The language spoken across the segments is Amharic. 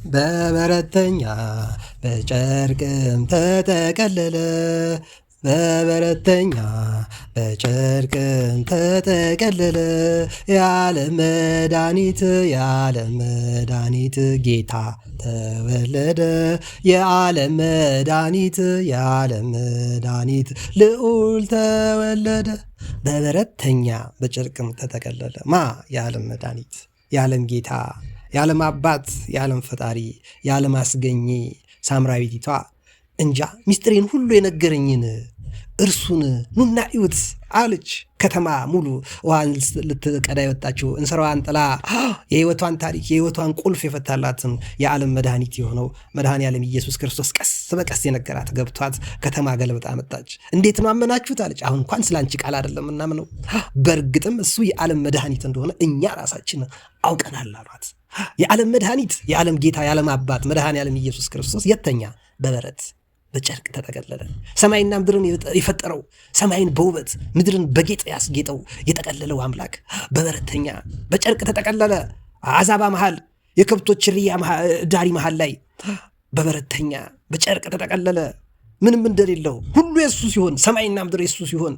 በበረተኛ በጨርቅም ተጠቀለለ በበረተኛ በጨርቅም ተጠቀለለ የዓለም መድኃኒት ጌታ ተወለደ የዓለም መድኃኒት ልዑል ተወለደ በበረተኛ በጨርቅም ተጠቀለለ የዓለም መድኃኒት የዓለም ጌታ የዓለም አባት የዓለም ፈጣሪ የዓለም አስገኚ ሳምራዊቲቷ እንጃ ሚስጥሬን ሁሉ የነገረኝን እርሱን ኑና እዩት አለች። ከተማ ሙሉ ውሃን ልትቀዳ የወጣችው እንስራዋን ጥላ የህይወቷን ታሪክ የህይወቷን ቁልፍ የፈታላትን የዓለም መድኃኒት የሆነው መድኃኔዓለም ኢየሱስ ክርስቶስ ቀስ በቀስ የነገራት ገብቷት ከተማ ገልብጣ መጣች። እንዴት ነው አመናችሁት አለች። አሁን እንኳን ስለ አንቺ ቃል አይደለም እናምነው፣ በእርግጥም እሱ የዓለም መድኃኒት እንደሆነ እኛ ራሳችን አውቀናል አሏት። የዓለም መድኃኒት የዓለም ጌታ የዓለም አባት መድኃኔዓለም ኢየሱስ ክርስቶስ የተኛ በበረት በጨርቅ ተጠቀለለ። ሰማይና ምድርን የፈጠረው ሰማይን በውበት ምድርን በጌጥ ያስጌጠው የጠቀለለው አምላክ በበረተኛ በጨርቅ ተጠቀለለ። አዛባ መሃል የከብቶች ርያ ዳሪ መሃል ላይ በበረተኛ በጨርቅ ተጠቀለለ። ምንም እንደሌለው ሁሉ የሱ ሲሆን ሰማይና ምድር የሱ ሲሆን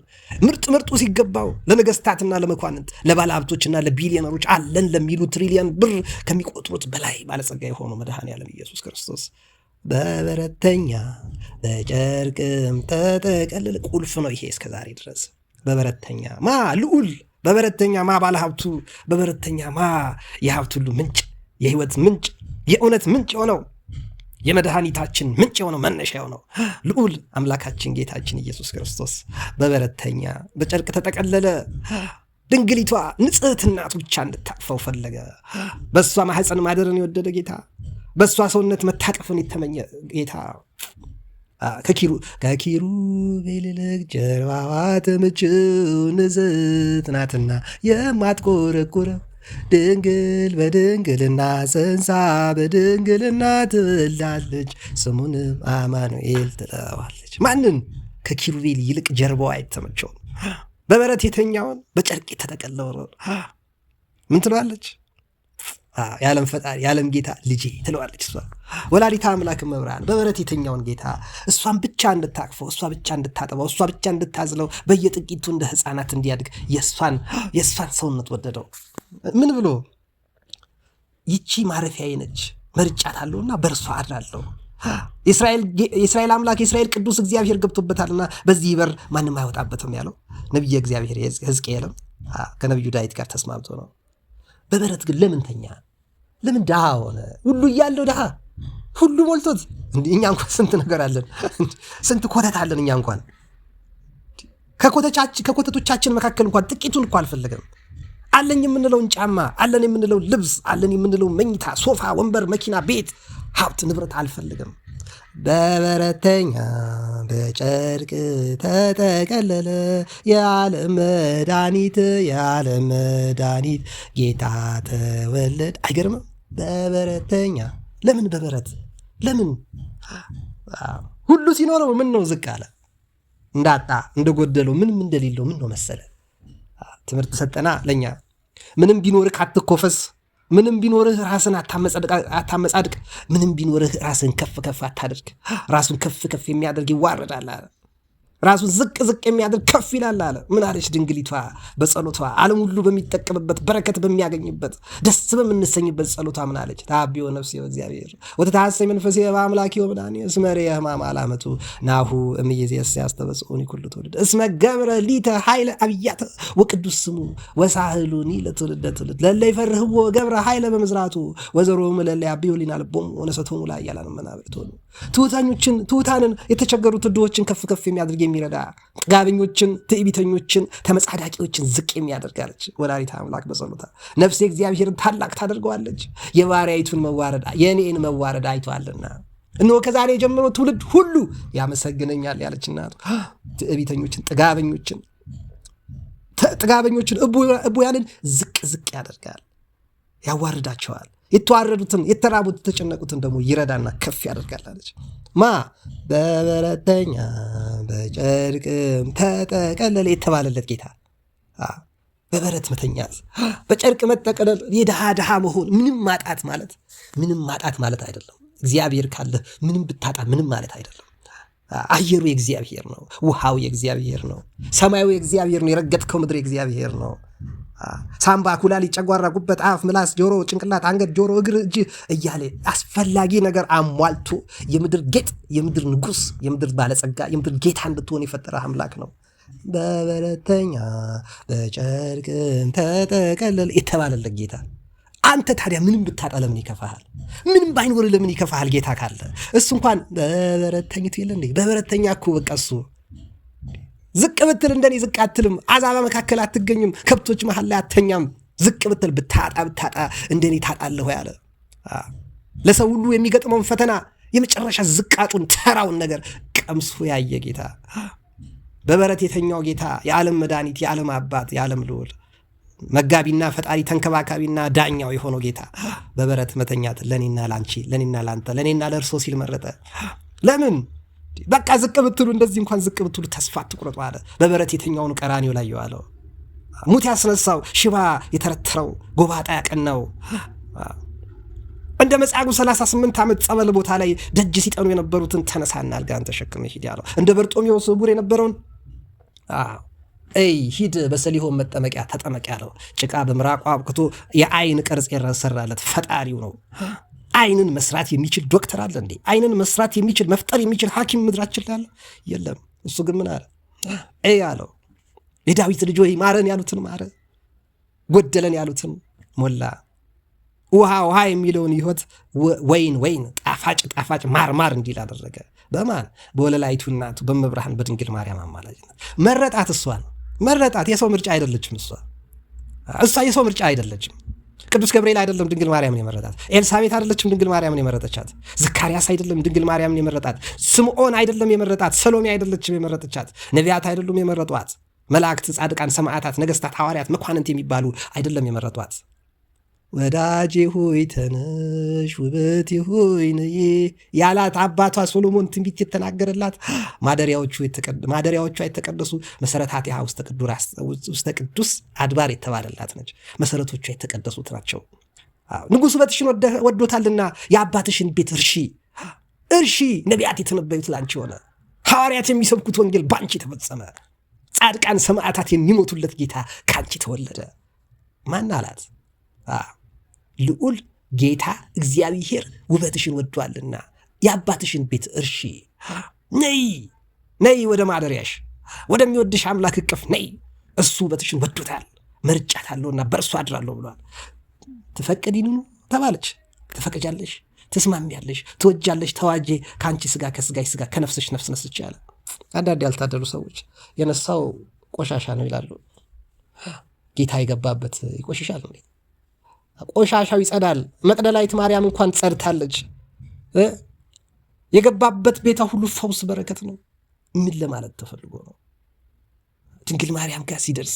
ምርጡ ሲገባው ለነገስታትና ለመኳንንት ለባለሀብቶችና ለቢሊዮነሮች አለን ለሚሉ ትሪሊየን ብር ከሚቆጥሩት በላይ ባለጸጋ የሆነው መድኃኔዓለም ኢየሱስ ክርስቶስ በበረተኛ በጨርቅም ተጠቀለለ። ቁልፍ ነው ይሄ እስከ ዛሬ ድረስ። በበረተኛ ልዑል፣ በበረተኛ ባለሀብቱ፣ በበረተኛ የሀብት ሁሉ ምንጭ፣ የህይወት ምንጭ፣ የእውነት ምንጭ የሆነው የመድኃኒታችን ምንጭ የሆነው መነሻ የሆነው ልዑል አምላካችን ጌታችን ኢየሱስ ክርስቶስ በበረተኛ በጨርቅ ተጠቀለለ። ድንግሊቷ ንጽሕት እናቱ ብቻ እንድታቅፈው ፈለገ። በእሷ ማህፀን ማደርን የወደደ ጌታ፣ በእሷ ሰውነት መታቀፍን የተመኘ ጌታ ከኪሩቤል ይልቅ ጀርባዋ ትምችው ንጽሕት ናትና የማትቆረቁረው ድንግል በድንግልና ጸንሳ በድንግልና ትወልዳለች ስሙንም አማኑኤል ትለዋለች። ማንን? ከኪሩቤል ይልቅ ጀርባዋ የተመቸውን በበረት የተኛውን በጨርቅ የተጠቀለለውን ምን ትለዋለች? የዓለም ፈጣሪ የዓለም ጌታ ልጄ ትለዋለች። እሷ ወላዲተ አምላክ መብርሃን በበረት የተኛውን ጌታ እሷን ብቻ እንድታቅፈው፣ እሷ ብቻ እንድታጠባው፣ እሷ ብቻ እንድታዝለው፣ በየጥቂቱ እንደ ሕፃናት እንዲያድግ የእሷን ሰውነት ወደደው። ምን ብሎ? ይቺ ማረፊያዬ ነች መርጫታለሁና በእርሷ አድራለሁ። የእስራኤል አምላክ የእስራኤል ቅዱስ እግዚአብሔር ገብቶበታልና በዚህ በር ማንም አይወጣበትም ያለው ነቢየ እግዚአብሔር ሕዝቅኤልም ከነቢዩ ዳዊት ጋር ተስማምቶ ነው። በበረት ግን ለምን ተኛ? ለምን ድሃ ሆነ? ሁሉ እያለው ድሃ ሁሉ ሞልቶት። እኛ እንኳን ስንት ነገር አለን፣ ስንት ኮተት አለን። እኛ እንኳን ከኮተቶቻችን መካከል እንኳን ጥቂቱን እኮ አልፈለገም። አለን የምንለውን ጫማ፣ አለን የምንለው ልብስ፣ አለን የምንለው መኝታ፣ ሶፋ፣ ወንበር፣ መኪና፣ ቤት፣ ሀብት ንብረት አልፈልግም። በበረተኛ በጨርቅ ተጠቀለለ የዓለም መድኃኒት ጌታ ተወለደ። አይገርምም? በበረተኛ ለምን በበረት ለምን? ሁሉ ሲኖረው ምን ነው ዝቅ አለ? እንዳጣ እንደጎደለው ምንም እንደሌለው ምን ነው መሰለ? ትምህርት ሰጠና ለኛ ምንም ቢኖርህ አትኮፈስ፣ ምንም ቢኖርህ ራስን አታመጻድቅ፣ ምንም ቢኖርህ ራስን ከፍ አታድርግ። ራሱን ከፍ የሚያደርግ ይዋረዳል አለ። ራሱን ዝቅ የሚያደርግ ከፍ ይላል አለ። ምን አለች ድንግሊቷ በጸሎቷ? ዓለም ሁሉ በሚጠቀምበት በረከት በሚያገኝበት ደስ በምንሰኝበት ጸሎቷ ምን አለች? ታቢዮ ነፍሴ በእግዚአብሔር ወተታሰይ መንፈሴ በአምላኬ ወመድኃኒየ እስመ ርየ ሕማመ አላመቱ ናሁ እምይእዜሰ ያስተበጽኡኒ ኩሉ ትውልድ እስመ ገብረ ሊተ ኃይለ አብያተ ወቅዱስ ስሙ ወሳህሉኒ ለትውልደ ትውልድ ለእለ ይፈርህዎ ገብረ ኃይለ በመዝራቱ ወዘሮሙ ለእለ ያብዩ ሊና ልቦሙ ወነሰቶሙ ለኃያላን መናብርት ሆኑ። ትሑታንን የተቸገሩት ድሆችን ከፍ የሚያደርግ የሚረዳ ጥጋበኞችን፣ ትዕቢተኞችን፣ ተመጻዳቂዎችን ዝቅ የሚያደርጋለች ወላዲተ አምላክ በጸሎታ ነፍሴ እግዚአብሔርን ታላቅ ታደርገዋለች። የባሪያይቱን መዋረድ የእኔን መዋረድ አይቷልና እነሆ ከዛሬ ጀምሮ ትውልድ ሁሉ ያመሰግነኛል ያለች እናቱ ትዕቢተኞችን፣ ጥጋበኞችን እቡያንን ዝቅ ያደርጋል፣ ያዋርዳቸዋል። የተዋረዱትን፣ የተራቡት፣ የተጨነቁትን ደግሞ ይረዳና ከፍ ያደርጋላለች። በበረተኛ በጨርቅም ተጠቀለለ የተባለለት ጌታ በበረት መተኛት፣ በጨርቅ መጠቀለል፣ የድሃ ድሃ መሆን፣ ምንም ማጣት ማለት አይደለም። እግዚአብሔር ካለ ምንም ብታጣ ምንም ማለት አይደለም። አየሩ የእግዚአብሔር ነው። ውሃው የእግዚአብሔር ነው። ሰማዩ የእግዚአብሔር ነው። የረገጥከው ምድር የእግዚአብሔር ነው። ሳምባ፣ ኩላሊት፣ ጨጓራ፣ ጉበት፣ አፍ፣ ምላስ፣ ጆሮ፣ ጭንቅላት፣ አንገት፣ ጆሮ፣ እግር፣ እጅ እያለ አስፈላጊ ነገር አሟልቶ የምድር ጌጥ፣ የምድር ንጉሥ፣ የምድር ባለጸጋ፣ የምድር ጌታ እንድትሆን የፈጠረ አምላክ ነው። በበረተኛ በጨርቅም ተጠቀለለ የተባለለት ጌታ። አንተ ታዲያ ምንም ብታጣ ለምን ይከፋሃል? ምንም ባይኖር ለምን ይከፋሃል? ጌታ ካለ እሱ እንኳን በበረት ተኝቶ የለ እንዴ? በበረተኛ እኮ በቃ እሱ ዝቅ ብትል እንደኔ ዝቅ አትልም። አዛባ መካከል አትገኝም። ከብቶች መሃል ላይ አተኛም። ዝቅ ብትል ብታጣ እንደኔ ታጣለሁ ያለ ለሰው ሁሉ የሚገጥመውን ፈተና የመጨረሻ ዝቃጩን ተራውን ነገር ቀምሶ ያየ ጌታ፣ በበረት የተኛው ጌታ፣ የዓለም መድኃኒት፣ የዓለም አባት፣ የዓለም ልዑል፣ መጋቢና ፈጣሪ፣ ተንከባካቢና ዳኛው የሆነው ጌታ በበረት መተኛት ለኔና ላንቺ፣ ለኔና ላንተ፣ ለኔና ለእርሶ ሲል መረጠ። ለምን? በቃ ዝቅ ብትሉ እንደዚህ እንኳን ዝቅ ብትሉ ተስፋ አትቁረጡ አለ። በበረት የተኛውን ቀራንዮ ላይ የዋለው፣ ሙት ያስነሳው፣ ሽባ የተረተረው፣ ጎባጣ ያቀናው፣ እንደ መጻጉዕ 38 ዓመት ጸበል ቦታ ላይ ደጅ ሲጠኑ የነበሩትን ተነሳና አልጋን ተሸክመ ሂድ ያለው፣ እንደ በርጦሜዎስ ዕውር የነበረውን ሂድ በሰሊሆም መጠመቂያ ተጠመቅ ያለው፣ ጭቃ በምራቋ አብክቶ የአይን ቅርጽ የሰራለት ፈጣሪው ነው። አይንን መስራት የሚችል ዶክተር አለ እንዴ? አይንን መስራት የሚችል መፍጠር የሚችል ሐኪም ምድራችን ላይ አለ? የለም። እሱ ግን ምን አለ? አለው የዳዊት ልጅ ሆይ ማረን ያሉትን ማረ፣ ጎደለን ያሉትን ሞላ። ውሃ የሚለውን ሕይወት ወይን ጣፋጭ ማር እንዲል አደረገ። በማን? በወለላይቱ እናቱ በመብርሃን በድንግል ማርያም አማላጅነት መረጣት። እሷን መረጣት። የሰው ምርጫ አይደለችም። እሷ የሰው ምርጫ አይደለችም። ቅዱስ ገብርኤል አይደለም ድንግል ማርያምን የመረጣት። ኤልሳቤት አይደለችም ድንግል ማርያምን የመረጠቻት። ዘካርያስ አይደለም ድንግል ማርያምን የመረጣት። ስምዖን አይደለም የመረጣት። ሰሎሜ አይደለችም የመረጠቻት። ነቢያት አይደሉም የመረጧት። መላእክት፣ ጻድቃን፣ ሰማዕታት፣ ነገስታት፣ ሐዋርያት፣ መኳንንት የሚባሉ አይደለም የመረጧት። ወዳጄ ሆይ ተነሽ፣ ውበቴ ሆይ ነይ ያላት አባቷ ሶሎሞን ትንቢት የተናገረላት ማደሪያዎቿ የተቀደሱ መሰረታቲሃ ውስተ ቅዱስ አድባር የተባለላት ነች። መሰረቶቿ የተቀደሱት ናቸው። ንጉሥ ውበትሽን ወዶታልና የአባትሽን ቤት እርሺ። ነቢያት የተነበዩት ላንቺ ሆነ። ሐዋርያት የሚሰብኩት ወንጌል ባንቺ ተፈጸመ። ጻድቃን ሰማዕታት የሚሞቱለት ጌታ ካንቺ ተወለደ። ማን አላት? ልዑል ጌታ እግዚአብሔር ውበትሽን ወዷልና የአባትሽን ቤት እርሺ። ነይ ወደ ማደሪያሽ፣ ወደሚወድሽ አምላክ እቅፍ ነይ። እሱ ውበትሽን ወዶታል፣ መርጫታለሁና በእርሱ አድራለሁ ብሏል። ትፈቅዲኑ ተባለች። ትፈቅጃለሽ፣ ትስማሚያለሽ፣ ትወጃለሽ። ተዋጄ ከአንቺ ስጋ ከስጋሽ ስጋ ከነፍስሽ ነፍስ ነስቼ አለ። አንዳንድ ያልታደሉ ሰዎች የነሳው ቆሻሻ ነው ይላሉ። ጌታ የገባበት ይቆሽሻል እንዴ? ቆሻሻው ይጸዳል። መቅደላዊት ማርያም እንኳን ጸድታለች። የገባበት ቤታ ሁሉ ፈውስ በረከት ነው። ምን ለማለት ተፈልጎ ነው? ድንግል ማርያም ጋር ሲደርስ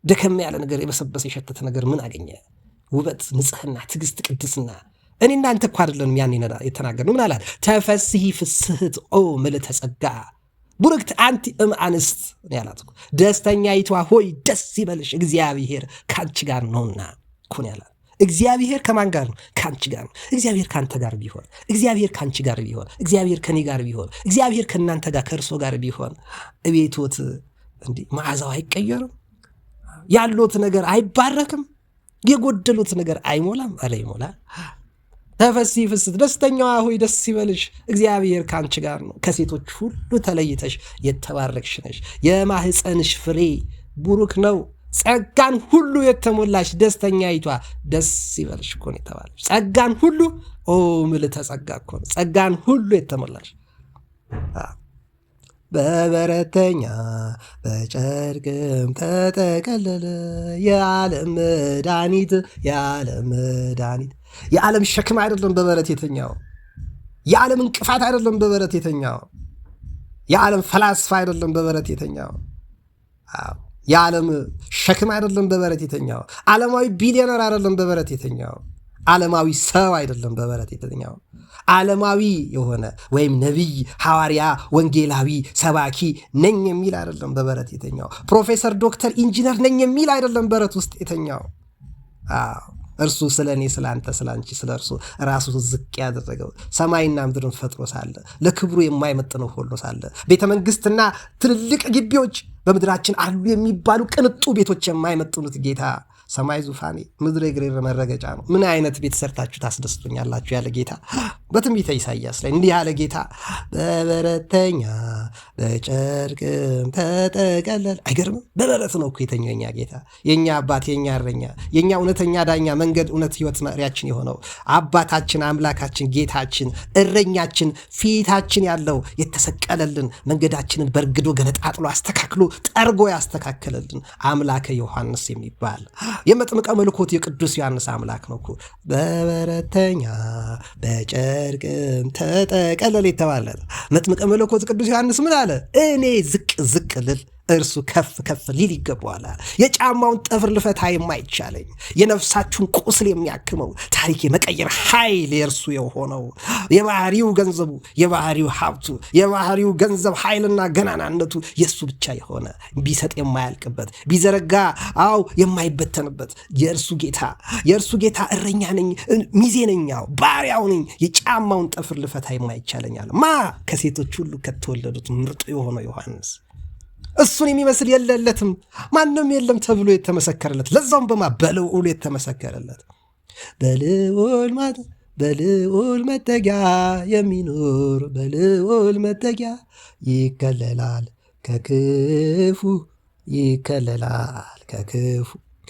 ደከም ያለ ነገር፣ የበሰበሰ የሸተተ ነገር ምን አገኘ? ውበት፣ ንጽህና፣ ትዕግስት፣ ቅድስና። እኔ እናንተ እኮ አይደለንም ያን የተናገርነው። ምን አላት? ተፈስሒ ፍስሕት ኦ ምልዕተ ጸጋ ቡርክት አንቲ እምአንስት ያላት እኮ። ደስተኛይቷ ሆይ ደስ ይበልሽ እግዚአብሔር ከአንቺ ጋር ነውና እኮ ነው ያላት። እግዚአብሔር ከማን ጋር ነው? ከአንቺ ጋር ነው። እግዚአብሔር ከአንተ ጋር ቢሆን፣ እግዚአብሔር ከአንቺ ጋር ቢሆን፣ እግዚአብሔር ከኔ ጋር ቢሆን፣ እግዚአብሔር ከእናንተ ጋር ከእርሶ ጋር ቢሆን እቤቶት እንዲህ መዓዛው አይቀየርም? ያሉት ነገር አይባረክም? የጎደሉት ነገር አይሞላም? አለ ይሞላል። ተፈስሒ ፍስሕት ደስተኛዋ ሆይ ደስ ይበልሽ እግዚአብሔር ከአንቺ ጋር ነው። ከሴቶች ሁሉ ተለይተሽ የተባረክሽ ነሽ። የማህፀንሽ ፍሬ ቡሩክ ነው። ጸጋን ሁሉ የተሞላሽ ደስተኛይቷ ደስ ይበልሽ እኮ ነው የተባለሽ። ጸጋን ሁሉ ምልዕተ ጸጋ እኮ ነው። ጸጋን ሁሉ የተሞላሽ በበረተኛ በጨርቅም ተጠቀለለ የዓለም መድኃኒት የዓለም ሸክም አይደለም በበረት የተኛው። የዓለም እንቅፋት አይደለም በበረት የተኛው። የዓለም ፈላስፋ አይደለም በበረት የተኛው። የዓለም ሸክም አይደለም በበረት የተኛው። ዓለማዊ ቢሊዮነር አይደለም በበረት የተኛው። ዓለማዊ ሰው አይደለም በበረት የተኛው። ዓለማዊ የሆነ ወይም ነቢይ፣ ሐዋርያ፣ ወንጌላዊ፣ ሰባኪ ነኝ የሚል አይደለም በበረት የተኛው። ፕሮፌሰር፣ ዶክተር፣ ኢንጂነር ነኝ የሚል አይደለም በረት ውስጥ የተኛው። እርሱ ስለ እኔ፣ ስለ አንተ፣ ስለ አንቺ፣ ስለ እርሱ ራሱ ዝቅ ያደረገው ሰማይና ምድርን ፈጥሮ ሳለ ለክብሩ የማይመጥነው ሆኖ ሳለ ቤተ መንግስትና ትልልቅ ግቢዎች በምድራችን አሉ የሚባሉ ቅንጡ ቤቶች የማይመጥኑት ጌታ ሰማይ ዙፋኔ ምድር እግሬ መረገጫ ነው። ምን አይነት ቤት ሰርታችሁ ታስደስቱኛላችሁ ያለ ጌታ በትንቢተ ኢሳይያስ ላይ እንዲህ ያለ ጌታ በበረተኛ በጨርቅም ተጠቀለለ። አይገርምም? በበረት ነው እኮ የተኛው የኛ ጌታ፣ የኛ አባት፣ የኛ እረኛ፣ የኛ እውነተኛ ዳኛ፣ መንገድ፣ እውነት፣ ህይወት መሪያችን የሆነው አባታችን፣ አምላካችን፣ ጌታችን፣ እረኛችን፣ ፊታችን ያለው የተሰቀለልን፣ መንገዳችንን በርግዶ ገነጣጥሎ አስተካክሎ ጠርጎ ያስተካከለልን አምላከ ዮሐንስ የሚባል የመጥምቀ መለኮት የቅዱስ ዮሐንስ አምላክ ነው እኮ በበረተኛ በጨርቅም ተጠቀለለ የተባለ መጥምቀ መለኮት ቅዱስ ዮሐንስ ምን አለ? እኔ ዝቅ ዝቅ ልል እርሱ ከፍ ከፍ ሊል ይገባዋል። የጫማውን ጠፍር ልፈታ የማይቻለኝ የነፍሳችሁን ቁስል የሚያክመው ታሪክ የመቀየር ኃይል የእርሱ የሆነው የባህሪው ገንዘቡ፣ የባህሪው ሀብቱ፣ የባህሪው ገንዘብ ኃይልና ገናናነቱ የእሱ ብቻ የሆነ ቢሰጥ የማያልቅበት ቢዘረጋ የማይበተንበት የእርሱ ጌታ እረኛ ነኝ፣ ሚዜ ነኝ፣ ባሪያው ነኝ፣ የጫማውን ጠፍር ልፈታ የማይቻለኛል። ከሴቶች ሁሉ ከተወለዱት ምርጡ የሆነው ዮሐንስ እሱን የሚመስል የለለትም፣ ማንም የለም ተብሎ የተመሰከረለት፣ ለዛውም በልዑል የተመሰከረለት በልዑል መጠጊያ የሚኖር በልዑል መጠጊያ ይከለላል ከክፉ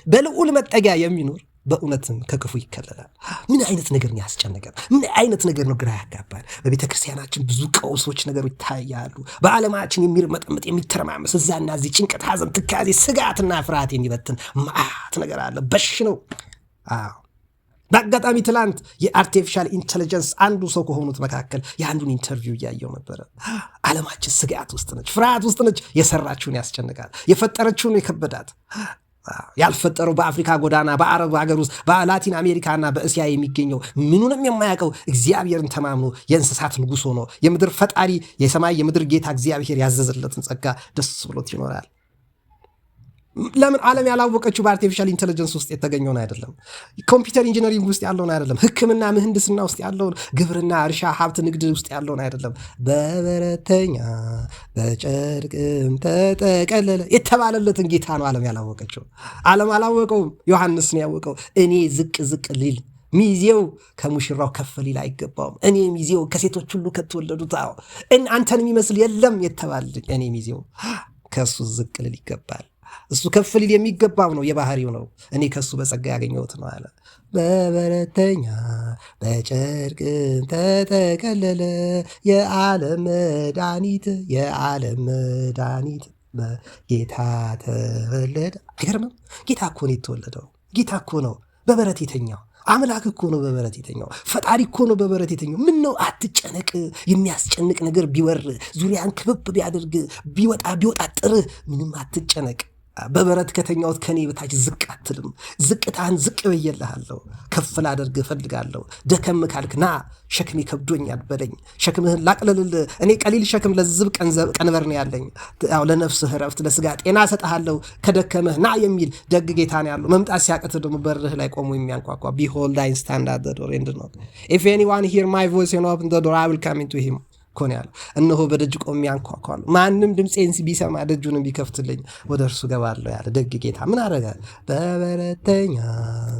በልዑል መጠጊያ የሚኖር በእውነትም ከክፉ ይከለላል። ምን አይነት ነገር ነው ያስጨነቀን? ምን አይነት ነገር ነው ግራ ያጋባል? በቤተ ክርስቲያናችን ብዙ ቀውሶች ነገሮች ይታያሉ። በዓለማችን የሚርመጠመጥ የሚተረማመስ እዛና እዚህ ጭንቀት፣ ሐዘን፣ ትካዜ፣ ስጋትና ፍርሃት የሚበትን ማአት ነገር አለ። በሽ ነው። በአጋጣሚ ትላንት የአርቲፊሻል ኢንቴሊጀንስ አንዱ ሰው ከሆኑት መካከል የአንዱን ኢንተርቪው እያየው ነበረ። ዓለማችን ስጋት ውስጥ ነች፣ ፍርሃት ውስጥ ነች። የሰራችውን ያስጨንቃል፣ የፈጠረችውን የከበዳት ያልፈጠረው በአፍሪካ ጎዳና፣ በአረብ ሀገር ውስጥ፣ በላቲን አሜሪካና በእስያ የሚገኘው ምኑንም የማያውቀው እግዚአብሔርን ተማምኖ የእንስሳት ንጉሥ ሆኖ የምድር ፈጣሪ የሰማይ የምድር ጌታ እግዚአብሔር ያዘዘለትን ጸጋ ደስ ብሎት ይኖራል። ለምን ዓለም ያላወቀችው በአርቲፊሻል ኢንቴሊጀንስ ውስጥ የተገኘውን አይደለም፣ ኮምፒውተር ኢንጂነሪንግ ውስጥ ያለውን አይደለም፣ ሕክምና ምህንድስና ውስጥ ያለውን፣ ግብርና፣ እርሻ፣ ሀብት፣ ንግድ ውስጥ ያለውን አይደለም። በበረተኛ በጨርቅም ተጠቀለለ የተባለለትን ጌታ ነው ዓለም ያላወቀችው። ዓለም አላወቀውም፣ ዮሐንስ ነው ያወቀው። እኔ ዝቅ ዝቅ ሊል ሚዜው ከሙሽራው ከፍ ሊል አይገባውም። እኔ ሚዜው ከሴቶች ሁሉ ከተወለዱት አንተን የሚመስል የለም የተባለ እኔ ሚዜው ከእሱ ዝቅ ልል ይገባል። እሱ ከፍ ሊል የሚገባው ነው፣ የባህሪው ነው። እኔ ከሱ በጸጋ ያገኘሁት ነው አለ። በበረተኛ በጨርቅም ተጠቀለለ የዓለም መድኃኒት በጌታ ተወለደ። አይገርምም? ጌታ እኮ ነው የተወለደው። ጌታ እኮ ነው በበረት የተኛው። አምላክ እኮ ነው በበረት የተኛው። ፈጣሪ እኮ ነው በበረት የተኛው። ምን ነው አትጨነቅ። የሚያስጨንቅ ነገር ቢወር ዙሪያን ክብብ ቢያደርግ ቢወጣ ጥርህ ምንም አትጨነቅ። በበረት ከተኛውት ከኔ በታች ዝቅ አትልም። ዝቅታህን ዝቅ ብዬልሃለሁ፣ ከፍ ላደርግ እፈልጋለሁ። ደከም ካልክ ና ሸክሜ ከብዶኛል በለኝ፣ ሸክምህን ላቅልልልህ። እኔ ቀሊል ሸክም ለዝብ ቀንበር ነው ያለኝ። ለነፍስህ ረፍት ለስጋ ጤና ሰጠሃለሁ፣ ከደከመህ ና የሚል ደግ ጌታ ነው ያለው። መምጣት ሲያቅትህ ደግሞ በርህ ላይ ቆሞ የሚያንኳኳ behold I stand at the door and knock if anyone hear my voice and open the door I will come into him ኮን ያለው እነሆ በደጅ ቆሜ አንኳኳለሁ፣ ማንም ድምፄን ቢሰማ ደጁንም ቢከፍትልኝ ወደ እርሱ ገባለሁ ያለ ደግ ጌታ ምን አደረገ? በበረተኛ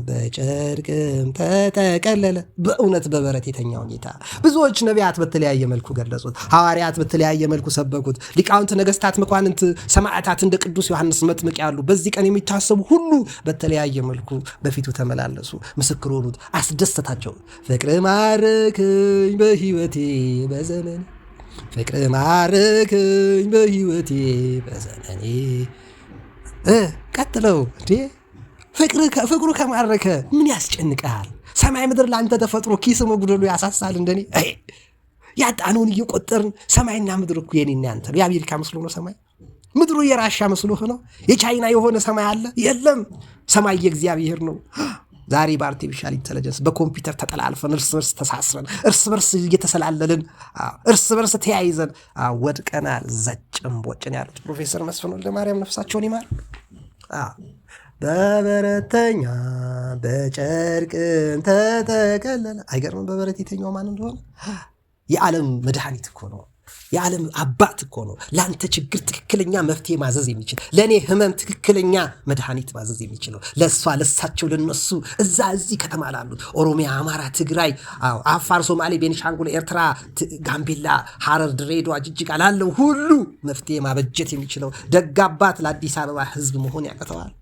በጨርቅም ተጠቀለለ። በእውነት በበረት የተኛውን ጌታ ብዙዎች ነቢያት በተለያየ መልኩ ገለጹት፣ ሐዋርያት በተለያየ መልኩ ሰበኩት፣ ሊቃውንት፣ ነገስታት፣ መኳንንት፣ ሰማዕታት እንደ ቅዱስ ዮሐንስ መጥምቅ ያሉ በዚህ ቀን የሚታሰቡ ሁሉ በተለያየ መልኩ በፊቱ ተመላለሱ፣ ምስክር ሆኑት፣ አስደሰታቸው። ፍቅር ማረከኝ በሕይወቴ በዘመን ፍቅር ማረከኝ በሕይወቴ በዘመኔ። ቀጥለው ፍቅሩ ከማረከ ምን ያስጨንቃል? ሰማይ ምድር ለአንተ ተፈጥሮ ኪስ መጉደሉ ያሳሳል እንደኔ? ያጣነውን እየቆጠርን ሰማይና ምድር እኮ የኔና ያንተ ነው። የአሜሪካ መስሎ ነው ሰማይ፣ ምድሩ የራሻ መስሎ ነው። የቻይና የሆነ ሰማይ አለ? የለም። ሰማይ የእግዚአብሔር ነው። ዛሬ በአርቲፊሻል ኢንተለጀንስ በኮምፒውተር ተጠላልፈን እርስ በርስ ተሳስረን እርስ በርስ እየተሰላለልን እርስ በርስ ተያይዘን ወድቀናል። ዘጭም ቦጭን ያሉት ፕሮፌሰር መስፍን ወልደማርያም ነፍሳቸውን ይማር። በበረተኛ በጨርቅም ተጠቀለለ። አይገርምም? በበረት የተኛው ማን እንደሆነ? የዓለም መድኃኒት እኮ ነው። የዓለም አባት እኮ ነው። ለአንተ ችግር ትክክለኛ መፍትሄ ማዘዝ የሚችል፣ ለእኔ ህመም ትክክለኛ መድኃኒት ማዘዝ የሚችለው ለእሷ ለሳቸው ለነሱ እዛ እዚህ ከተማ ላሉት ኦሮሚያ፣ አማራ፣ ትግራይ፣ አፋር፣ ሶማሌ፣ ቤኒሻንጉል፣ ኤርትራ፣ ጋምቤላ፣ ሐረር፣ ድሬዳዋ፣ ጅጅጋ ላለው ሁሉ መፍትሄ ማበጀት የሚችለው ደግ አባት ለአዲስ አበባ ህዝብ መሆን ያቅተዋል?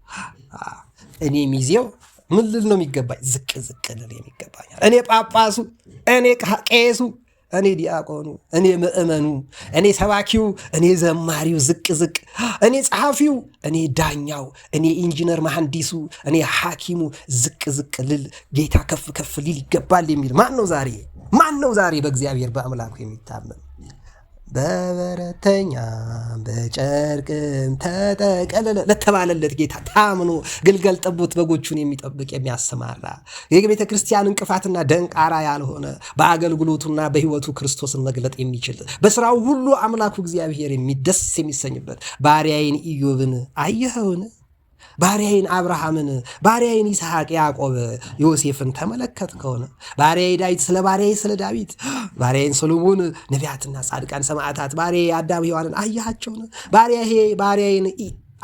እኔ ሚዜው ምን ልል ነው የሚገባኝ? ዝቅ ዝቅ ልል የሚገባኛል። እኔ ጳጳሱ፣ እኔ ቄሱ፣ እኔ ዲያቆኑ፣ እኔ ምእመኑ፣ እኔ ሰባኪው፣ እኔ ዘማሪው ዝቅ ዝቅ፣ እኔ ጸሐፊው፣ እኔ ዳኛው፣ እኔ ኢንጂነር መሐንዲሱ፣ እኔ ሐኪሙ ዝቅ ዝቅ ልል፣ ጌታ ከፍ ከፍ ሊል ይገባል የሚል ማን ነው ዛሬ? ማን ነው ዛሬ በእግዚአብሔር በአምላኩ የሚታመን? በበረተኛ በጨርቅም ተጠቀለለ ለተባለለት ጌታ ታምኖ ግልገል ጠቦት በጎቹን የሚጠብቅ የሚያሰማራ የቤተ ክርስቲያን እንቅፋትና ደንቃራ ያልሆነ በአገልግሎቱና በሕይወቱ ክርስቶስን መግለጥ የሚችል በስራው ሁሉ አምላኩ እግዚአብሔር ደስ የሚሰኝበት ባሪያዬን ኢዮብን አየኸውን? ባሪያዬን አብርሃምን፣ ባሪያዬን ይስሐቅ፣ ያዕቆብ፣ ዮሴፍን ተመለከት ከሆነ ባሪያዬ ዳዊት፣ ስለ ባሪያዬ ስለ ዳዊት፣ ባሪያዬን ሰሎሞን፣ ነቢያትና ጻድቃን ሰማዕታት፣ ባሪያዬ አዳም ሔዋንን አያቸውን? ባሪያዬን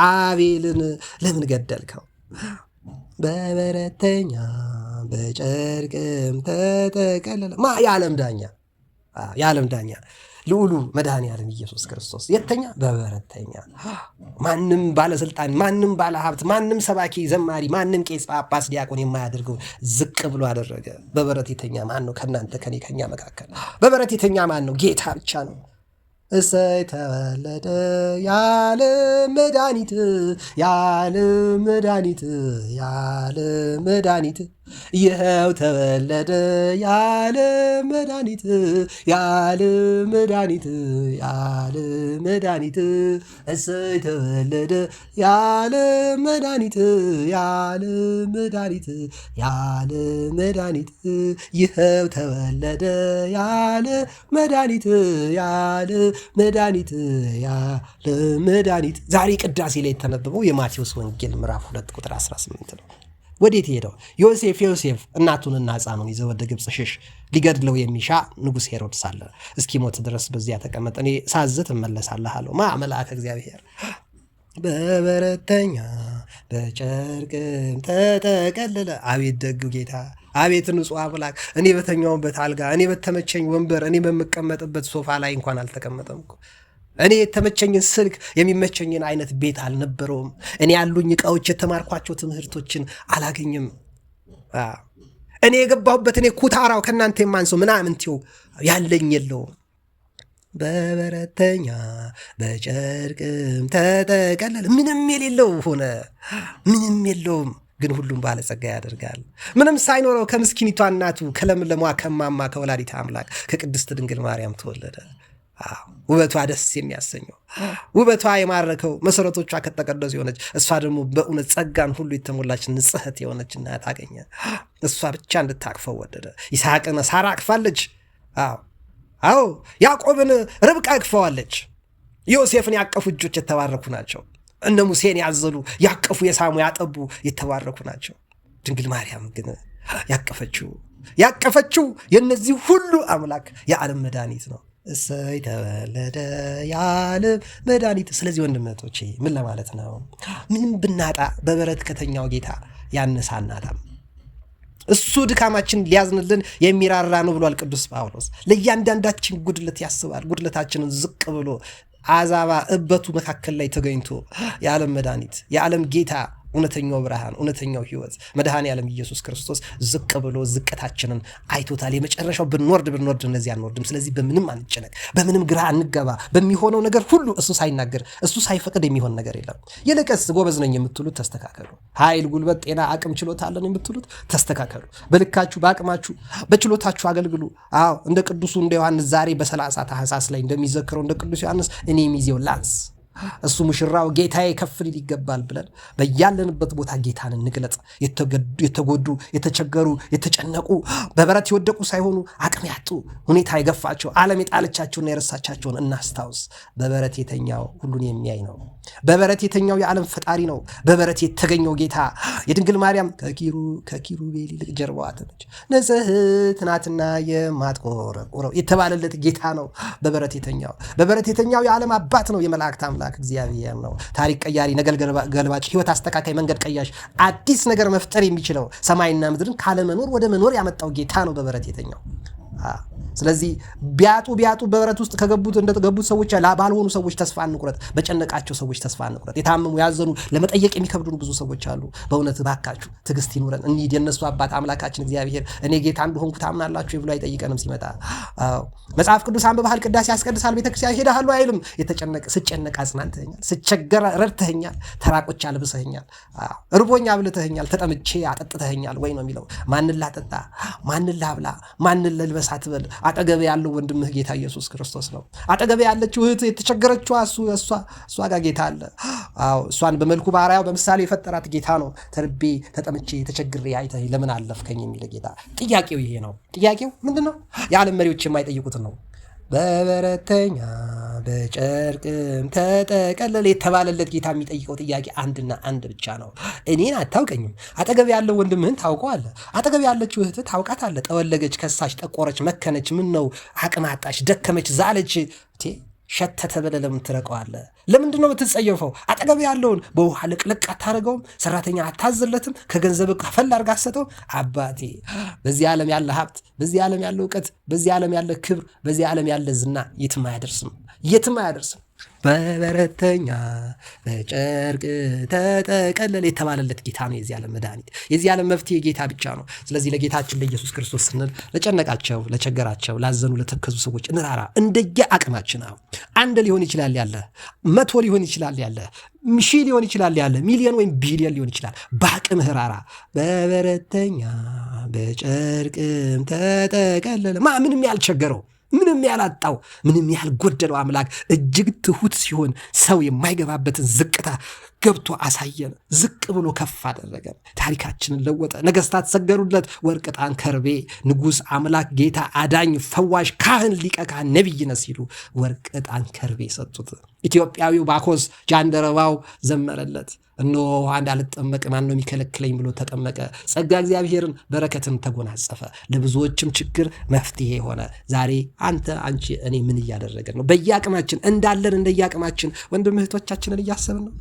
አቤልን ለምን ገደልከው? በበረተኛ በጨርቅም ተጠቀለለ የዓለም ዳኛ ልዑሉ መድኃኔዓለም ኢየሱስ ክርስቶስ የተኛ በበረተኛ። ማንም ባለስልጣን፣ ማንም ባለሀብት፣ ማንም ሰባኪ ዘማሪ፣ ማንም ቄስ፣ ጳጳስ፣ ዲያቆን የማያደርገው ዝቅ ብሎ አደረገ። በበረት የተኛ ማን ነው? ከእናንተ ከኛ መካከል በበረት የተኛ ማን ነው? ጌታ ብቻ ነው። እሰይ ተወለደ የዓለም መድኃኒት፣ የዓለም መድኃኒት፣ የዓለም መድኃኒት፣ ይኸው ተወለደ የዓለም መድኃኒት፣ የዓለም መድኃኒት፣ የዓለም መድኃኒት፣ እሰይ ተወለደ የዓለም መድኃኒት፣ የዓለም መድኃኒት፣ የዓለም መድኃኒት፣ ይኸው ተወለደ የዓለም መድኃኒት፣ የዓለም መድኃኒት፣ የዓለም መድኃኒት። ዛሬ ቅዳሴ ላይ የተነበበው የማቴዎስ ወንጌል ምዕራፍ 2 ቁጥር 18 ነው። ወዴት ሄደው? ዮሴፍ እናቱንና ሕፃኑን ይዘው ወደ ግብፅ ሽሽ። ሊገድለው የሚሻ ንጉሥ ሄሮድስ አለ። እስኪሞት ድረስ በዚያ ተቀመጥ፣ እኔ ሳዝት እመለሳለሁ አለው። መልአከ እግዚአብሔር በበረተኛ በጨርቅም ተጠቀለለ። አቤት ደግ ጌታ፣ አቤት ንጹሕ አምላክ። እኔ በተኛውበት አልጋ፣ እኔ በተመቸኝ ወንበር፣ እኔ በምቀመጥበት ሶፋ ላይ እንኳን አልተቀመጠም እኮ። እኔ የተመቸኝን ስልክ፣ የሚመቸኝን አይነት ቤት አልነበረውም። እኔ ያሉኝ ዕቃዎች፣ የተማርኳቸው ትምህርቶችን አላገኝም። እኔ የገባሁበት እኔ ኩታራው ከእናንተ የማንሰው ምናምንቴው ያለኝ የለውም። በበረተኛ በጨርቅም ተጠቀለለ። ምንም የሌለው ሆነ፣ ምንም የለውም። ግን ሁሉም ባለጸጋ ያደርጋል። ምንም ሳይኖረው ከምስኪኒቷ እናቱ ከለምለሟ ከማማ ከወላዲተ አምላክ ከቅድስት ድንግል ማርያም ተወለደ። ውበቷ ደስ የሚያሰኘው፣ ውበቷ የማረከው፣ መሰረቶቿ ከተቀደሱ የሆነች እሷ ደግሞ በእውነት ጸጋን ሁሉ የተሞላች ንጽሕት የሆነች እናት አገኘ። እሷ ብቻ እንድታቅፈው ወደደ። ይስሐቅን ሳራ አቅፋለች። አዎ ያዕቆብን ርብቃ አቅፈዋለች። ዮሴፍን ያቀፉ እጆች የተባረኩ ናቸው። እነ ሙሴን ያዘሉ ያቀፉ የሳሙ ያጠቡ የተባረኩ ናቸው። ድንግል ማርያም ግን ያቀፈችው የእነዚህ ሁሉ አምላክ የዓለም መድኃኒት ነው። እሰይ ተወለደ የዓለም መድኃኒት። ስለዚህ ወንድመቶቼ ምን ለማለት ነው? ምንም ብናጣ በበረት ከተኛው ጌታ ያነሳናታም። እሱ ድካማችን ሊያዝንልን የሚራራ ነው ብሏል ቅዱስ ጳውሎስ። ለእያንዳንዳችን ጉድለት ያስባል። ጉድለታችንን ዝቅ ብሎ አዛባ እበቱ መካከል ላይ ተገኝቶ የዓለም መድኃኒት፣ የዓለም ጌታ፣ እውነተኛው ብርሃን፣ እውነተኛው ሕይወት መድኃኔዓለም ኢየሱስ ክርስቶስ ዝቅ ብሎ ዝቅታችንን አይቶታል። የመጨረሻው ብንወርድ እነዚህ አንወርድም። ስለዚህ በምንም አንጨነቅ፣ በምንም ግራ አንገባ። በሚሆነው ነገር ሁሉ እሱ ሳይናገር እሱ ሳይፈቅድ የሚሆን ነገር የለም። ይልቅስ ጎበዝ ነኝ የምትሉት ተስተካከሉ። ኃይል፣ ጉልበት፣ ጤና፣ አቅም፣ ችሎታ አለን የምትሉት ተስተካከሉ። በልካችሁ በአቅማችሁ በችሎታችሁ አገልግሉ። እንደ ቅዱሱ እንደ ዮሐንስ ዛሬ በ30 ታኅሳስ ላይ እንደሚዘክረው እንደ ቅዱስ ዮሐንስ እኔ ሚዜው ላንስ እሱ ሙሽራው ጌታዬ ከፍ ሊል ይገባል ብለን በያለንበት ቦታ ጌታን እንግለጽ። የተጎዱ፣ የተቸገሩ፣ የተጨነቁ በበረት የወደቁ ሳይሆኑ አቅም ያጡ፣ ሁኔታ የገፋቸው፣ ዓለም የጣለቻቸውና የረሳቻቸውን እናስታውስ። በበረት የተኛው ሁሉን የሚያይ ነው። በበረት የተኛው የዓለም ፈጣሪ ነው። በበረት የተገኘው ጌታ የድንግል ማርያም ከኪሩቤል ይልቅ ጀርባዋ ተነች፣ ንጽሕት ናትና የማትቆረቁረው የተባለለት ጌታ ነው። በበረት የተኛው የዓለም አባት ነው። የመላእክት አምላክ እግዚአብሔር ነው። ታሪክ ቀያሪ፣ ነገር ገልባጭ፣ ሕይወት አስተካካይ፣ መንገድ ቀያሽ፣ አዲስ ነገር መፍጠር የሚችለው ሰማይና ምድርን ካለመኖር ወደ መኖር ያመጣው ጌታ ነው በበረት የተኛው። ስለዚህ ቢያጡ በበረት ውስጥ እንደገቡት ሰዎች ባልሆኑ ሰዎች ተስፋ አንቁረጥ። በጨነቃቸው ሰዎች ተስፋ አንቁረጥ። የታመሙ ያዘኑ ለመጠየቅ የሚከብዱን ብዙ ሰዎች አሉ። በእውነት ባካችሁ ትዕግስት ይኑረን። እንሂድ። የነሱ አባት አምላካችን እግዚአብሔር እኔ ጌታ እንደሆንኩ ታምናላችሁ ብሎ አይጠይቀንም ሲመጣ። መጽሐፍ ቅዱስ አንብበሃል፣ ቅዳሴ ያስቀድሳል፣ ቤተክርስቲያን ሄደሃል አይልም። ስጨነቅ አጽናንተኸኛል፣ ስቸገር ረድተኸኛል፣ ተራቆች አልብሰኸኛል፣ እርቦኛ አብልተኸኛል፣ ተጠምቼ አጠጥተኸኛል ወይ ነው የሚለው። ማንን ላጠጣ፣ ማንን ላብላ፣ ማንን ልልበስ አትበል። አጠገብ ያለው ወንድምህ ጌታ ኢየሱስ ክርስቶስ ነው። አጠገብ ያለችው እህት የተቸገረችዋ እሷ ጋር ጌታ አለ። እሷን በመልኩ ባሪያው በምሳሌ የፈጠራት ጌታ ነው። ተርቤ ተጠምቼ ተቸግሬ አይተህ ለምን አለፍከኝ የሚል ጌታ። ጥያቄው ይሄ ነው። ጥያቄው ምንድን ነው? የዓለም መሪዎች የማይጠይቁትን ነው። በበረተኛ በጨርቅም ተጠቀለለ የተባለለት ጌታ የሚጠይቀው ጥያቄ አንድና አንድ ብቻ ነው። እኔን አታውቀኝም፣ አጠገብ ያለው ወንድምህን ታውቀዋለህ። አጠገብ ያለችው እህትህ ታውቃታለህ። ጠወለገች፣ ከሳች፣ ጠቆረች፣ መከነች፣ ምን ነው አቅም አጣች፣ ደከመች፣ ዛለች፣ ሸተተ ብለህ ለምን ትረቀዋለህ? ለምንድን ነው የምትጸየፈው? አጠገብ ያለውን በውሃ ልቅልቅ አታደርገውም? ሰራተኛ አታዝለትም? ከገንዘብ ከፈል አድርገህ አትሰጠውም? አባቴ በዚህ ዓለም ያለ ሀብት፣ በዚህ ዓለም ያለ እውቀት፣ በዚህ ዓለም ያለ ክብር፣ በዚህ ዓለም ያለ ዝና የትም አያደርስም፣ የትም አያደርስም። በበረተኛ በጨርቅ ተጠቀለለ የተባለለት ጌታ ነው የዚህ ዓለም መድኃኒት፣ የዚህ ዓለም መፍትሄ ጌታ ብቻ ነው። ስለዚህ ለጌታችን ለኢየሱስ ክርስቶስ ስንል ለጨነቃቸው፣ ለቸገራቸው፣ ላዘኑ፣ ለተከዙ ሰዎች እንራራ። እንደየ አቅማችን አንድ ሊሆን ይችላል ያለ፣ 100 ሊሆን ይችላል ያለ፣ 1000 ሊሆን ይችላል ያለ፣ ሚሊዮን ወይም ቢሊዮን ሊሆን ይችላል። በአቅምህ ራራ። በበረተኛ በጨርቅም ተጠቀለለ ምንም ያልቸገረው፣ ምንም ያላጣው፣ ምንም ያልጎደለው አምላክ እጅግ ትሁት ሲሆን ሰው የማይገባበትን ዝቅታ ገብቶ አሳየን። ዝቅ ብሎ ከፍ አደረገን። ታሪካችንን ለወጠ። ነገስታት ሰገዱለት። ወርቅ፣ ዕጣን፣ ከርቤ ንጉሥ፣ አምላክ፣ ጌታ፣ አዳኝ፣ ፈዋሽ፣ ካህን፣ ሊቀ ካህን፣ ነቢይ ነህ ሲሉ ወርቅ፣ ዕጣን፣ ከርቤ ሰጡት። ኢትዮጵያዊው ባኮስ ጃንደረባው ዘመረለት። እነሆ ውሃ እንዳልጠመቅ ማን ነው የሚከለክለኝ ብሎ ተጠመቀ። ጸጋ እግዚአብሔርን በረከትን ተጎናጸፈ። ለብዙዎችም ችግር መፍትሄ ሆነ። ዛሬ አንተ፣ አንቺ፣ እኔ ምን እያደረገን ነው? በየአቅማችን እንዳለን እንደየአቅማችን ወንድም እህቶቻችንን እያሰብን ነው።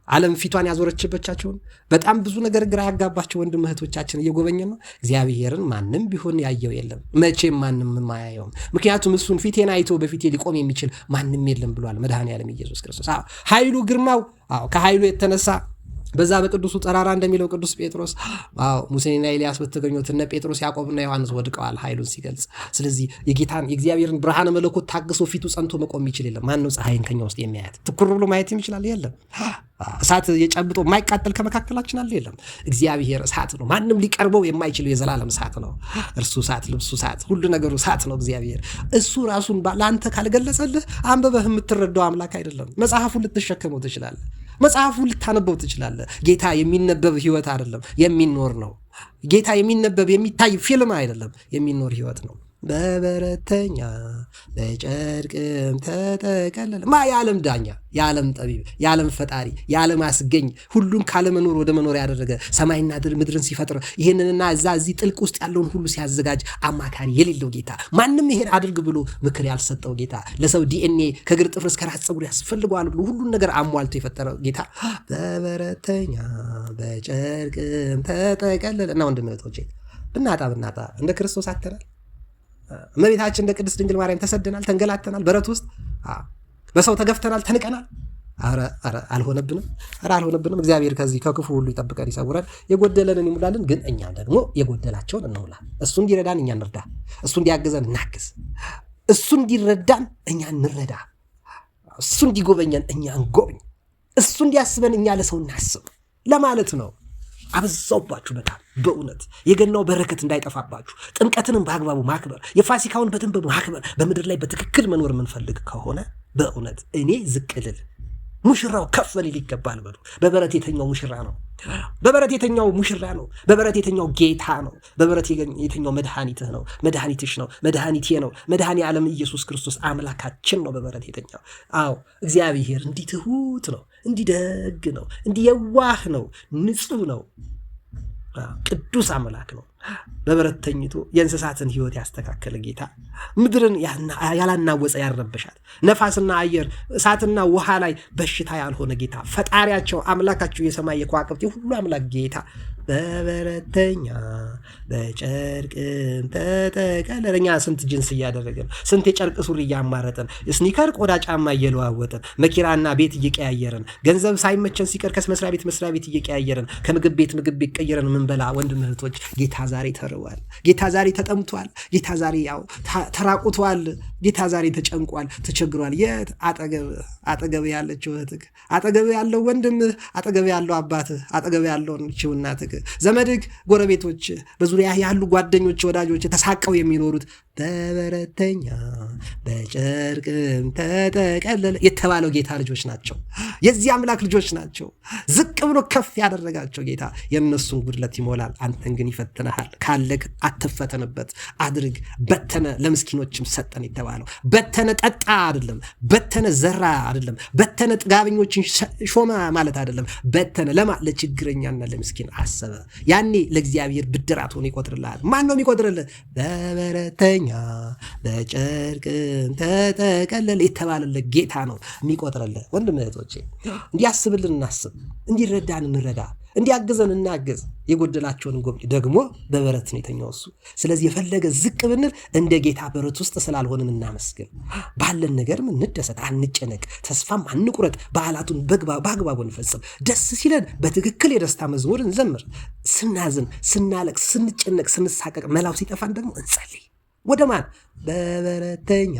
ዓለም ፊቷን ያዞረችበቻቸውን በጣም ብዙ ነገር ግራ ያጋባቸው ወንድም እህቶቻችን እየጎበኘን ነው። እግዚአብሔርን ማንም ቢሆን ያየው የለም፣ መቼም ማንም አያየውም። ምክንያቱም እሱን ፊቴን አይቶ በፊቴ ሊቆም የሚችል ማንም የለም ብሏል መድኃኔዓለም ኢየሱስ ክርስቶስ። ኃይሉ፣ ግርማው፣ ከኃይሉ የተነሳ በዛ በቅዱሱ ተራራ እንደሚለው ቅዱስ ጴጥሮስ ሙሴና ኤልያስ በተገኙት እነ ጴጥሮስ ያዕቆብና ዮሐንስ ወድቀዋል ኃይሉን ሲገልጽ። ስለዚህ የእግዚአብሔርን ብርሃነ መለኮት ታግሶ ፊቱ ጸንቶ መቆም የሚችል የለም። ማን ነው ፀሐይን ከኛ ውስጥ የሚያያት? ትኩር ብሎ ማየት ይችላል? የለም። እሳት የጨብጦ የማይቃጠል ከመካከላችን አለ? የለም። እግዚአብሔር እሳት ነው። ማንም ሊቀርበው የማይችለው የዘላለም እሳት ነው። እርሱ እሳት፣ ልብሱ እሳት፣ ሁሉ ነገሩ እሳት ነው እግዚአብሔር። እሱ ራሱን ለአንተ ካልገለጸልህ አንብበህ የምትረዳው አምላክ አይደለም። መጽሐፉን ልትሸከመው ትችላለህ፣ መጽሐፉን ልታነበው ትችላለህ። ጌታ የሚነበብ ህይወት አይደለም፣ የሚኖር ነው። ጌታ የሚነበብ የሚታይ ፊልም አይደለም፣ የሚኖር ህይወት ነው። በበረተኛ በጨርቅም ተጠቀለለ የዓለም ዳኛ፣ የዓለም ጠቢብ፣ የዓለም ፈጣሪ፣ የዓለም አስገኝ፣ ሁሉን ካለመኖር ወደ መኖር ያደረገ ሰማይና ምድርን ሲፈጥር ይህንንና እዚህ ጥልቅ ውስጥ ያለውን ሁሉ ሲያዘጋጅ አማካሪ የሌለው ጌታ፣ ማንም ይሄን አድርግ ብሎ ምክር ያልሰጠው ጌታ፣ ለሰው ዲኤንኤ ከእግር ጥፍር እስከ ራስ ፀጉር ያስፈልገዋል ብሎ ሁሉን ነገር አሟልቶ የፈጠረው ጌታ በበረተኛ በጨርቅም ተጠቀለለ እና ወንድም እህቶቼ ብናጣ እንደ ክርስቶስ አተናል። እመቤታችን እንደ ቅድስት ድንግል ማርያም ተሰደናል፣ ተንገላተናል፣ በረት ውስጥ በሰው ተገፍተናል፣ ተንቀናል። አልሆነብንም። እግዚአብሔር ከዚህ ከክፉ ሁሉ ይጠብቀን ይሰውረን። የጎደለንን ይሙላልን፣ ግን እኛ ደግሞ የጎደላቸውን እንሙላ። እሱ እንዲረዳን እኛ እንርዳ፣ እሱ እንዲያግዘን እናግዝ፣ እሱ እንዲረዳን እኛ እንረዳ፣ እሱ እንዲጎበኘን እኛ እንጎብኝ፣ እሱ እንዲያስበን እኛ ለሰው እናስብ ለማለት ነው። አበዛውባችሁ በጣም በእውነት የገናው በረከት እንዳይጠፋባችሁ ጥምቀትንም በአግባቡ ማክበር፣ የፋሲካውን በደንብ ማክበር፣ በምድር ላይ በትክክል መኖር የምንፈልግ ከሆነ በእውነት እኔ ዝቅ ልል ሙሽራው ከፍ ሊል ይገባል በሉ። በበረት የተኛው ሙሽራ ነው። በበረት የተኛው ሙሽራ ነው። በበረት የተኛው ጌታ ነው። በበረት የተኛው መድኃኒትህ ነው፣ መድኃኒትሽ ነው፣ መድኃኒቴ ነው። መድኃኔ ዓለም ኢየሱስ ክርስቶስ አምላካችን ነው በበረት የተኛው። አዎ እግዚአብሔር እንዲህ ትሁት ነው፣ እንዲህ ደግ ነው፣ እንዲህ የዋህ ነው፣ ንጹህ ነው፣ ቅዱስ አምላክ ነው። በበረት ተኝቶ የእንስሳትን ሕይወት ያስተካከለ ጌታ፣ ምድርን ያላናወፀ ያረበሻት፣ ነፋስና አየር እሳትና ውሃ ላይ በሽታ ያልሆነ ጌታ፣ ፈጣሪያቸው አምላካቸው የሰማይ የከዋክብት ሁሉ አምላክ ጌታ በበረተኛ በጨርቅም ተጠቀለለ። እኛ ስንት ጅንስ እያደረገን፣ ስንት የጨርቅ ሱሪ እያማረጠን፣ ስኒከር ቆዳ ጫማ እየለዋወጠን፣ መኪናና ቤት እየቀያየረን፣ ገንዘብ ሳይመቸን ሲቀር ከመስሪያ ቤት እየቀያየረን፣ ከምግብ ቤት ምግብ ቤት ቀይረን ምንበላ ወንድም እህቶች፣ ጌታ ዛሬ ተርቧል። ጌታ ዛሬ ተጠምቷል። ጌታ ዛሬ ተራቁቷል። ጌታ ዛሬ ተጨንቋል፣ ተቸግሯል። የት? አጠገብ ያለችው እህትህ፣ አጠገብ ያለው ወንድምህ፣ አጠገብ ያለው አባትህ፣ አጠገብ ያለው እናትህ፣ ዘመድህ፣ ጎረቤቶች፣ በዙሪያ ያሉ ጓደኞች፣ ወዳጆች ተሳቀው የሚኖሩት በበረተኛ በጨርቅም ተጠቀለለ የተባለው ጌታ ልጆች ናቸው። የዚህ አምላክ ልጆች ናቸው። ዝቅ ብሎ ከፍ ያደረጋቸው ጌታ የእነሱን ጉድለት ይሞላል። አንተን ግን ይፈትንሃል። ካለህ አትፈተንበት፣ አድርግ። በተነ ለምስኪኖችም ሰጠን የተባለው በተነ ጠጣ አይደለም፣ በተነ ዘራ አይደለም፣ በተነ ጥጋበኞችን ሾመ ማለት አይደለም። በተነ ለችግረኛና ለምስኪን አሰበ። ያኔ ለእግዚአብሔር ብድራት ሆኖ ይቆጥርልሃል። ማን ነው የሚቆጥርልህ? በበረተኛ በጨርቅም ተጠቀለለ የተባለለት ጌታ ነው የሚቆጥርልህ። ወንድም እህቶቼ፣ እንዲያስብልን እናስብ፣ እንዲረዳን እንረዳ፣ እንዲያግዘን እናግዝ። የጎደላቸውን ጎብኝ። ደግሞ በበረት ነው የተኛው እሱ። ስለዚህ የፈለገ ዝቅ ብንል እንደ ጌታ በረት ውስጥ ስላልሆንን እናመስግን። ባለን ነገርም እንደሰት፣ አንጨነቅ፣ ተስፋም አንቁረጥ። በዓላቱን በአግባቡ እንፈጽም። ደስ ሲለን በትክክል የደስታ መዝሙር እንዘምር። ስናዝን፣ ስናለቅ፣ ስንጨነቅ፣ ስንሳቀቅ፣ መላው ሲጠፋን ደግሞ እንጸልይ። ወደ ማን? በበረተኛ